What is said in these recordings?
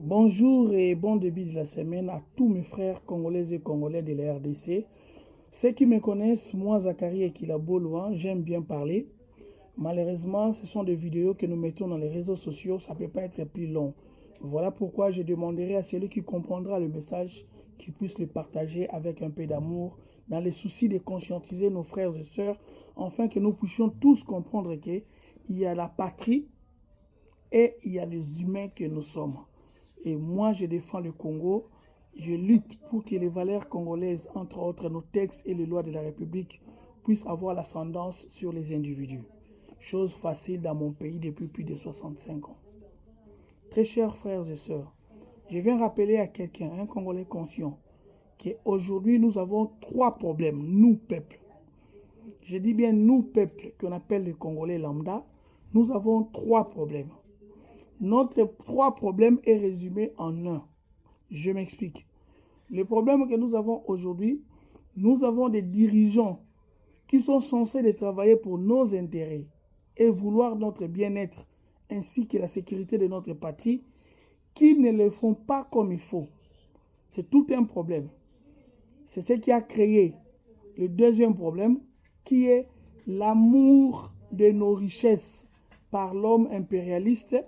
Bonjour et bon début de la semaine à tous mes frères congolais et congolais de la RDC. Ceux qui me connaissent, moi Zachary et Kilabo Loin, j'aime bien parler. Malheureusement, ce sont des vidéos que nous mettons dans les réseaux sociaux, ça ne peut pas être plus long. Voilà pourquoi je demanderai à celui qui comprendra le message qu'il puisse le partager avec un peu d'amour, dans le souci de conscientiser nos frères et sœurs, afin que nous puissions tous comprendre qu'il y a la patrie et il y a les humains que nous sommes. Et moi, je défends le Congo. Je lutte pour que les valeurs congolaises, entre autres nos textes et les lois de la République, puissent avoir l'ascendance sur les individus. Chose facile dans mon pays depuis plus de 65 ans. Très chers frères et sœurs, je viens rappeler à quelqu'un, un Congolais conscient, qu'aujourd'hui nous avons trois problèmes, nous, peuple. Je dis bien nous, peuple, qu'on appelle les Congolais lambda, nous avons trois problèmes. Notre trois problèmes est résumé en un. Je m'explique. Le problème que nous avons aujourd'hui, nous avons des dirigeants qui sont censés travailler pour nos intérêts et vouloir notre bien-être ainsi que la sécurité de notre patrie, qui ne le font pas comme il faut. C'est tout un problème. C'est ce qui a créé le deuxième problème, qui est l'amour de nos richesses par l'homme impérialiste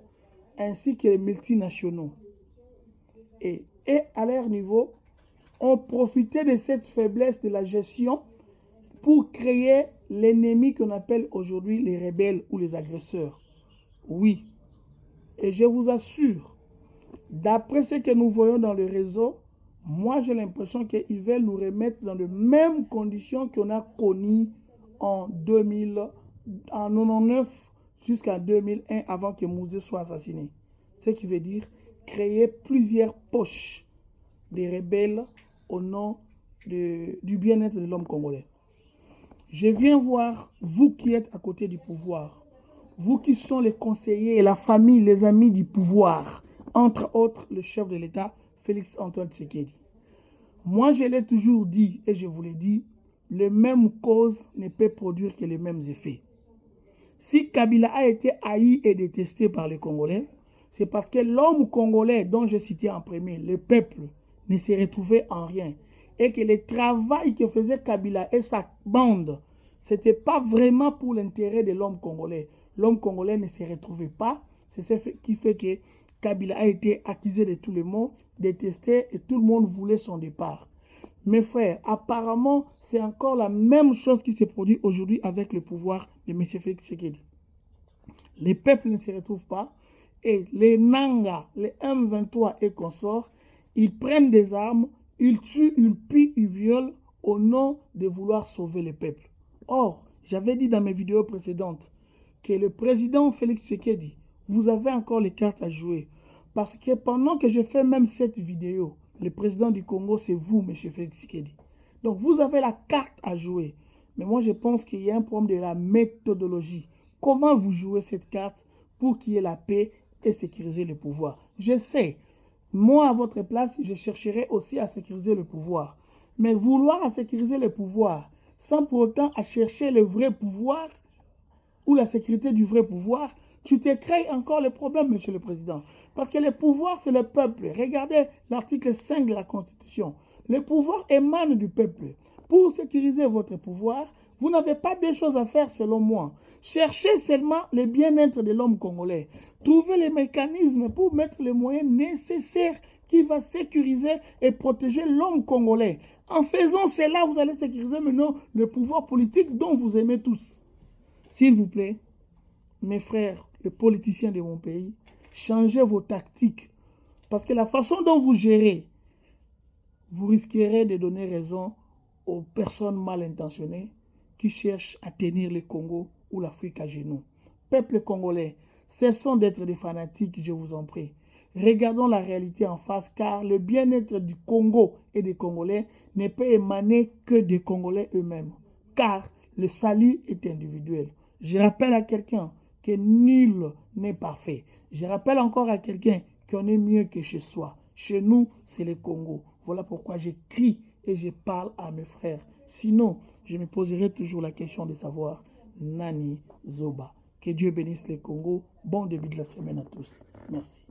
ainsi que les multinationaux. Et à leur niveau, ont profité de cette faiblesse de la gestion pour créer l'ennemi qu'on appelle aujourd'hui les rebelles ou les agresseurs. Oui. Et je vous assure, d'après ce que nous voyons dans le réseau, moi j'ai l'impression qu'ils veulent nous remettre dans les mêmes conditions qu'on a connues en 1999 jusqu'en 2001 avant que Mouzé soit assassiné. Ce qui veut dire créer plusieurs poches des rebelles au nom du bien-être de l'homme congolais. Je viens voir, vous qui êtes à côté du pouvoir, vous qui sont les conseillers et la famille, les amis du pouvoir, entre autres le chef de l'État, Félix Antoine Tshisekedi. Moi, je l'ai toujours dit et je vous l'ai dit, les mêmes causes ne peuvent produire que les mêmes effets. Si Kabila a été haï et détesté par les Congolais, c'est parce que l'homme congolais dont je citais en premier, le peuple, ne s'est retrouvé en rien. Et que le travail que faisait Kabila et sa bande, ce n'était pas vraiment pour l'intérêt de l'homme congolais. L'homme congolais ne se retrouvait pas. C'est ce qui fait que Kabila a été accusé de tout le monde, détesté, et tout le monde voulait son départ. Mes frères, apparemment, c'est encore la même chose qui se produit aujourd'hui avec le pouvoir de M. Félix Tshisekedi. Les peuples ne se retrouvent pas et les Nanga, les M23 et consorts, ils prennent des armes, ils tuent, ils pillent, ils violent au nom de vouloir sauver le peuple. Or, j'avais dit dans mes vidéos précédentes que le président Félix Tshisekedi, vous avez encore les cartes à jouer. Parce que pendant que je fais même cette vidéo, le président du Congo, c'est vous, M. Félix Tshisekedi. Donc, vous avez la carte à jouer. Mais moi, je pense qu'il y a un problème de la méthodologie. Comment vous jouez cette carte pour qu'il y ait la paix et sécuriser le pouvoir? Je sais, moi, à votre place, je chercherai aussi à sécuriser le pouvoir. Mais vouloir sécuriser le pouvoir, sans pour autant à chercher le vrai pouvoir ou la sécurité du vrai pouvoir, tu te crées encore le problème, monsieur le président. Parce que le pouvoir, c'est le peuple. Regardez l'article 5 de la Constitution. Le pouvoir émane du peuple. Pour sécuriser votre pouvoir, vous n'avez pas des choses à faire selon moi. Cherchez seulement le bien-être de l'homme congolais. Trouvez les mécanismes pour mettre les moyens nécessaires qui vont sécuriser et protéger l'homme congolais. En faisant cela, vous allez sécuriser maintenant le pouvoir politique dont vous aimez tous. S'il vous plaît, mes frères, les politiciens de mon pays, changez vos tactiques. Parce que la façon dont vous gérez, vous risquerez de donner raison aux personnes mal intentionnées qui cherchent à tenir le Congo ou l'Afrique à genoux. Peuple congolais, cessons d'être des fanatiques, je vous en prie. Regardons la réalité en face, car le bien-être du Congo et des Congolais ne peut émaner que des Congolais eux-mêmes. Car le salut est individuel. Je rappelle à quelqu'un que nul n'est parfait. Je rappelle encore à quelqu'un qu'on est mieux que chez soi. Chez nous, c'est le Congo. Voilà pourquoi j'écris et je parle à mes frères. Sinon, je me poserai toujours la question de savoir Nani Zoba. Que Dieu bénisse le Congo. Bon début de la semaine à tous. Merci.